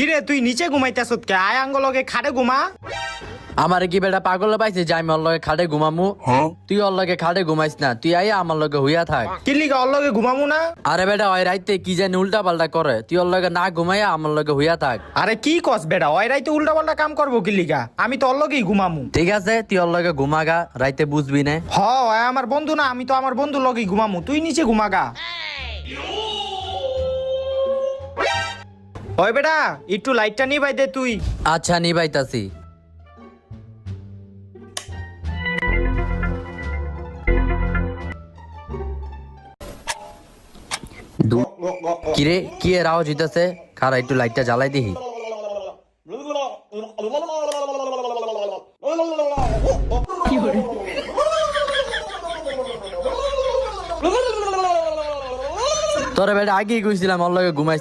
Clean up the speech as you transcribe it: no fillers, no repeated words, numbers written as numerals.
কিরে তুই নিচে ঘুমাইতেছ কে? আয় আঙ্গলকে খাটে ঘুমা। আমার কি বেটা পাগল পাইছে যে আমি ওর লগে খাটে ঘুমামু? তুই ওর লগে খাটে ঘুমাইস না, তুই আইয়া আমার লগে হইয়া থাক। কি লিগা ওর লগে ঘুমামু না? আরে বেটা ওই রাইতে কি জানি উল্টা পাল্টা করে, তুই ওর লগে না ঘুমাইয়া আমার লগে হইয়া থাক। আরে কি কস বেটা, ওই রাইতে উল্টা পাল্টা কাম করবো কি লিগা? আমি তো ওর লগেই ঘুমামু। ঠিক আছে তুই ওর লগে ঘুমাগা, রাইতে বুঝবি না। হ ওই আমার বন্ধু না, আমি তো আমার বন্ধুর লগেই ঘুমামু, তুই নিচে ঘুমাগা। ওই বেটা একটু লাইটটা নিবাই দে তুই। আচ্ছা নিবাইতাছি। কিরে কি এর আওয়াজ হইতাছে? খারা একটু লাইটটা জ্বালাই দিহি। তোরে বেটা আগেই কইছিলাম ওর লগে ঘুমাইস